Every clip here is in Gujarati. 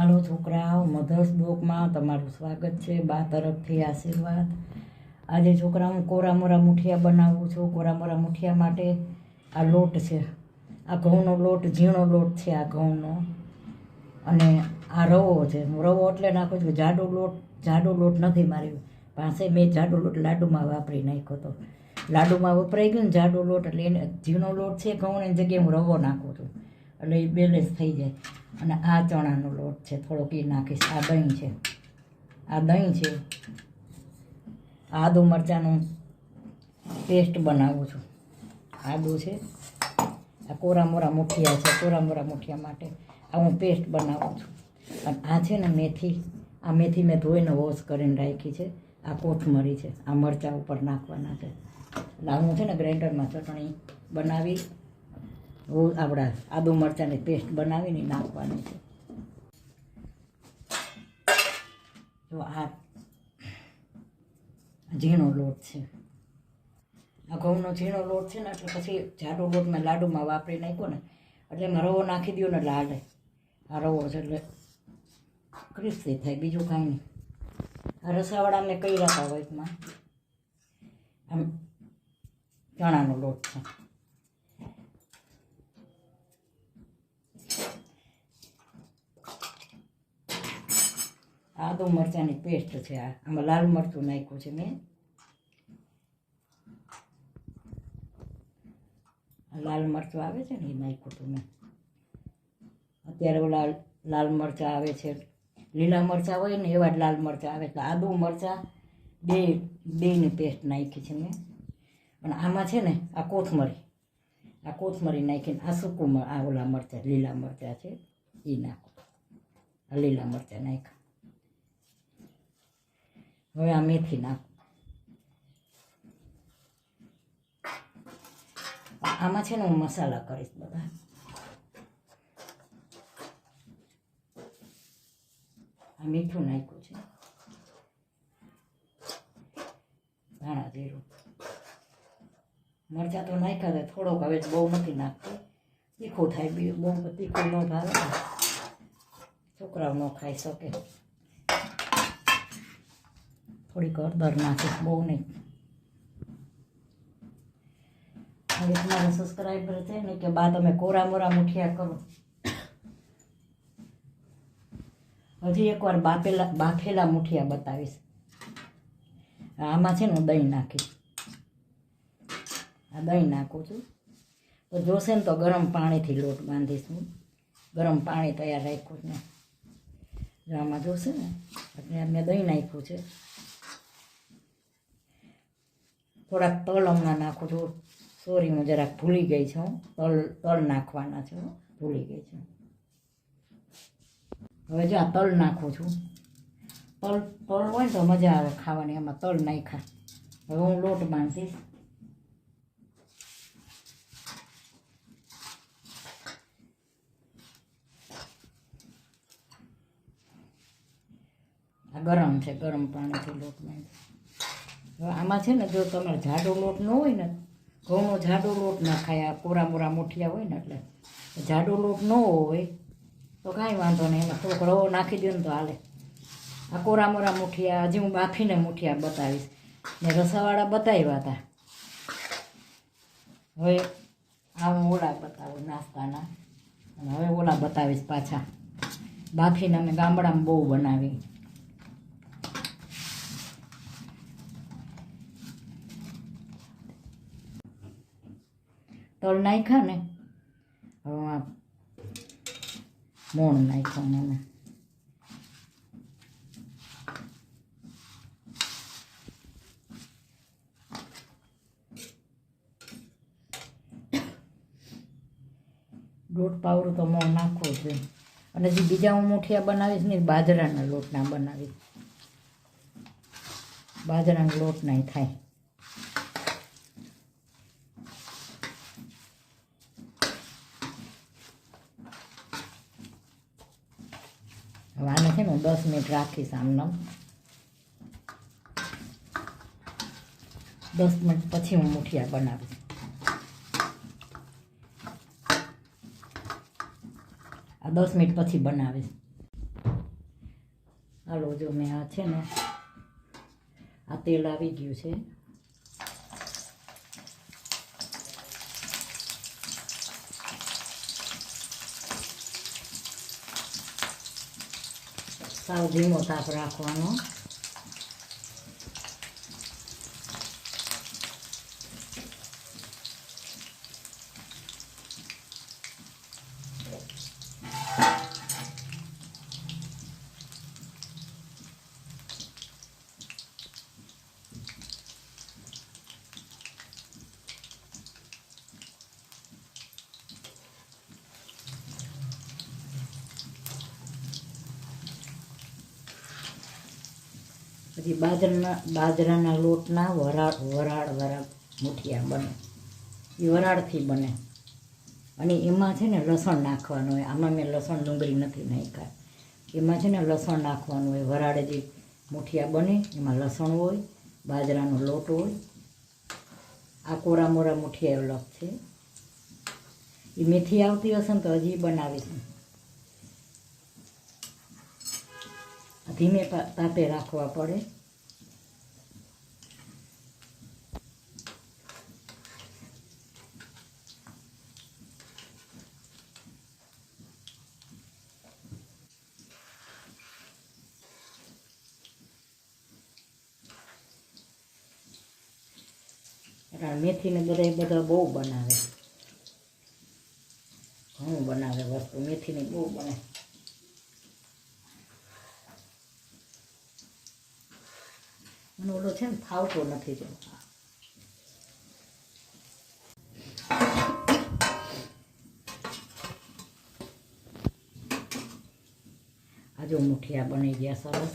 હાલો છોકરાઓ, મધર્સ બ્લોગમાં તમારું સ્વાગત છે. બા તરફથી આશીર્વાદ. આજે છોકરા હું કોરામોરા મુઠિયા બનાવું છું. કોરામોરા મુઠિયા માટે આ લોટ છે, આ ઘઉંનો લોટ, ઝીણો લોટ છે આ ઘઉંનો, અને આ રવો છે. રવો એટલે નાખું છું જાડો લોટ નથી મારી પાસે. મેં જાડો લોટ લાડુમાં વાપરી નાખ્યો હતો. લાડુમાં વપરાઈ ગયો ને જાડો લોટ, એટલે એને ઝીણો લોટ છે ઘઉંની જગ્યાએ હું રવો નાખું છું, એટલે એ બેલેન્સ થઈ જાય. અને આ ચણાનો લોટ છે, થોડોક એ નાખીશ. આ દહીં છે, આદુ મરચાંનું પેસ્ટ બનાવું છું. આદુ છે, આ કોરામોરા મુઠિયા છે. કોરામોરા મુઠિયા માટે આ હું પેસ્ટ બનાવું છું. અને આ છે ને મેથી, આ મેથી મેં ધોઈને વોશ કરીને રાખી છે. આ કોથમરી છે, આ મરચાં ઉપર નાખવાના છે. એટલે હું છે ને ગ્રાઇન્ડરમાં ચટણી બનાવી, આપણા આદુ મરચાંની પેસ્ટ બનાવીને નાખવાની છે. જો આ ઝીણો લોટ છે, આ ઘઉંનો ઝીણો લોટ છે ને, એટલે પછી જાડો લોટ મેં લાડુમાં વાપરી નાખ્યો ને, એટલે એમાં રવો નાખી દો ને એટલે હાલે. આ રવો છે એટલે ક્રિસ્પી થાય, બીજું કાંઈ નહીં. આ રસાવાળા મેં કઈ રાખા વાઇટમાં આમ ચણાનો લોટ છે. આદુ મરચાંની પેસ્ટ છે. આમાં લાલ મરચું નાખ્યું છે મેં. લાલ મરચું આવે છે ને એ નાખ્યું હતું મેં. અત્યારે ઓલા લાલ મરચાં આવે છે, લીલા મરચાં હોય ને એવા જ લાલ મરચાં આવે. એટલે આદુ મરચાં બેની પેસ્ટ નાખી છે મેં. અને આમાં છે ને આ કોથમરી નાખીને આ સૂકું આ ઓલા મરચાં, લીલા મરચાં છે એ નાખું. આ લીલા મરચાં નાખ્યા. હવે આ મેથી નાખું. આમાં છે ને હું મસાલા કરીશ બધા. આ મીઠું નાખ્યું છે, ધાણા જીરું, મરચાં તો નાખ્યા છે થોડોક, હવે બહુ નથી નાખતું, તીખું થાય. બહુ તીખું ન ભાવે, છોકરાઓ ન ખાઈ શકે. થોડીક હળદર નાખીશ, બહુ નહીં. હવે તમારા સબસ્ક્રાઈબર છે ને કે બા તમે કોરામોરા મુઠિયા કરો. હજી એકવાર બાફેલા મુઠિયા બતાવીશ. આમાં છે ને દહીં નાખીશ. આ દહીં નાખું છું. તો જોશે ને તો ગરમ પાણીથી લોટ બાંધીશ હું. ગરમ પાણી તૈયાર રાખ્યું ને, જો આમાં જોશે ને એટલે મેં દહીં નાખ્યું છે. થોડાક તલ હમણાં નાખું છું. સોરી, હું જરાક ભૂલી ગઈ છું. તલ નાખવાના છે, ભૂલી ગઈ છું. હવે જો આ તલ નાખું છું. તલ હોય ને તો મજા આવે ખાવાની. એમાં તલ નાખ્યા. હવે હું લોટ બાંધીશ. આ ગરમ છે, ગરમ પાણીથી લોટ બાંધીશ. હવે આમાં છે ને જો તમારે જાડો લોટ ન હોય ને, ઘઉંનો જાડો લોટ ના ખાય, આ કોરામોરા મુઠિયા હોય ને, એટલે જાડો લોટ ન હોય તો કાંઈ વાંધો નહીં, એમાં થોડોક રવો નાખી દો ને તો હાલે. આ કોરામોરા મુઠિયા હજી હું બાફીને મુઠિયા બતાવીશ, ને રસાવાળા બતાવ્યા હતા. હવે આ હું ઓલા બતાવું નાસ્તાના, અને હવે ઓલા બતાવીશ પાછા બાફીને. અમે ગામડામાં બહુ બનાવી. તલ નાખ્યા ને, હવે આ મોણ નાખ્યું મને. લોટ પાવડું તો મોણ નાખવું છે. અને જે બીજા હું મુઠિયા બનાવીશ ને બાજરાના લોટના બનાવીશ. બાજરાના લોટ નહીં થાય. હવે આને છે ને હું 10 મિનિટ રાખીશ આમને. 10 મિનિટ પછી હું મુઠિયા બનાવીશ. આ 10 મિનિટ પછી બનાવીશ. હાલો જો મેં આ છે ને આ તેલ આવી ગયું છે. સાવ ધીમો તાપ રાખવાનો. પછી બાજરાના લોટના વરાળ મુઠિયા બને. એ વરાળથી બને અને એમાં છે ને લસણ નાખવાનું હોય. આમાં મેં લસણ ડુંગળી નથી નાખ્યા. એમાં છે ને લસણ નાખવાનું હોય. વરાળે જે મુઠિયા બને એમાં લસણ હોય, બાજરાનો લોટ હોય. આ કોરા મોરા મુઠિયા અલગ છે. એ મેથી આવતી હશે ને તો હજી બનાવીશું. ધીમે તાપે રાખવા પડે. મેથીને બધા બહુ બનાવે, ઘણું બનાવે વસ્તુ. મેથીની બહુ બને. મને ઓલો છે ને ફાવતો નથી. જો આ જો મુઠિયા બની ગયા સરસ.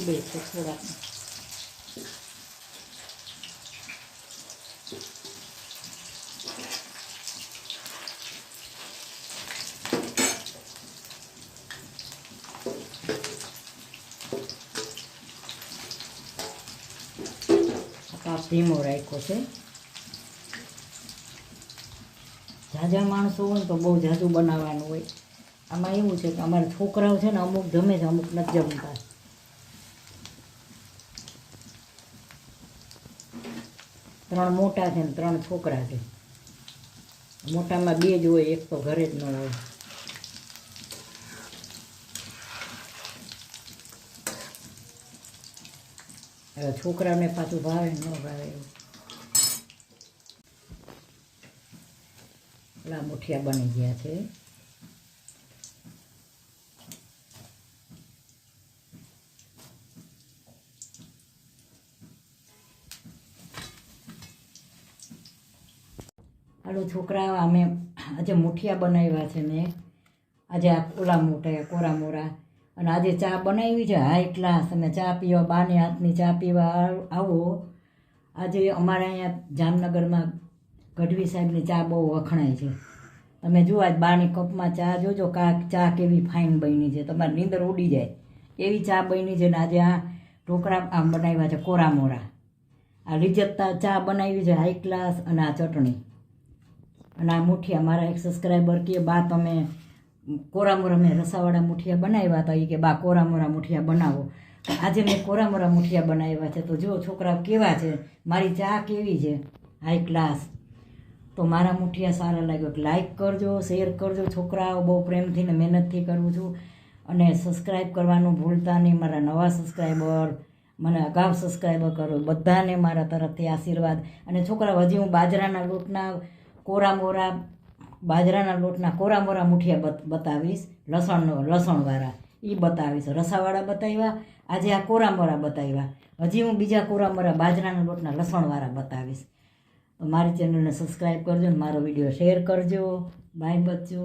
ઉબે છે થોડાક. તાપ ધીમો રાખ્યો છે. ઝાઝા માણસો હોય ને તો બહુ ઝાઝું બનાવવાનું હોય. આમાં એવું છે કે અમારા છોકરાઓ છે ને અમુક જમે છે, અમુક નથી જમતા. ત્રણ મોટા છે ને 3 છોકરા છે. મોટામાં 2 જ હોય, એક તો ઘરે જ ન હોય. હવે છોકરાઓને પાછું ભાવે ન ભાવે એવું. ઓલા મુઠિયા બની ગયા છે. હાલો છોકરાઓ, અમે આજે મુઠિયા બનાવ્યા છે. મેં આજે આ ઓલા મોટા કોરા મોરા અને આજે ચા બનાવી છે હાઈ ક્લાસ. અને ચા પીવા બાને હાથની ચા પીવા આવો. આજે અમારા અહીંયા જામનગરમાં ગઢવી સાહેબની ચા બહુ વખણાય છે. તમે જુઓ આજ બાની કપમાં ચા જોજો, ચા કેવી ફાઇન બની છે. તમારી નીંદર ઉડી જાય એવી ચા બની છે. ને આજે આ ઢોકળા આમ બનાવ્યા છે કોરા મોરા. આ લિજ્જત ચા બનાવી છે હાઈ ક્લાસ. અને આ ચટણી અને આ મુઠિયા. મારા એક સબસ્ક્રાઈબર કે બા તમે કોરામોરા, મેં રસાવાળા મુઠિયા બનાવ્યા હતા. એ કે બા કોરામોરા મુઠિયા બનાવો. આજે મેં કોરામોરા મુઠિયા બનાવ્યા છે. તો જો છોકરા કેવા છે, મારી ચા કેવી છે હાઈ ક્લાસ. તો મારા મુઠિયા સારા લાગ્યો લાઈક કરજો, શેર કરજો. છોકરાઓ બહુ પ્રેમથી ને મહેનતથી કરું છું. અને સબસ્ક્રાઈબ કરવાનું ભૂલતા નહીં. મારા નવા સબસ્ક્રાઈબર, મને અગાઉ સબસ્ક્રાઈબર કરો, બધાને મારા તરફથી આશીર્વાદ. અને છોકરા હજી હું બાજરાના લોટના કોરામોરા મુઠિયા બતાવીશ. લસણવાળા એ બતાવીશ. રસાવાળા બતાવ્યા, આજે આ કોરામોરા બતાવ્યા. હજી હું બીજા કોરામોરા બાજરાના લોટના લસણવાળા બતાવીશ. તો મારી ચેનલને સબસ્ક્રાઈબ કરજો ને મારો વિડીયો શેર કરજો. બાય બચ્ચો.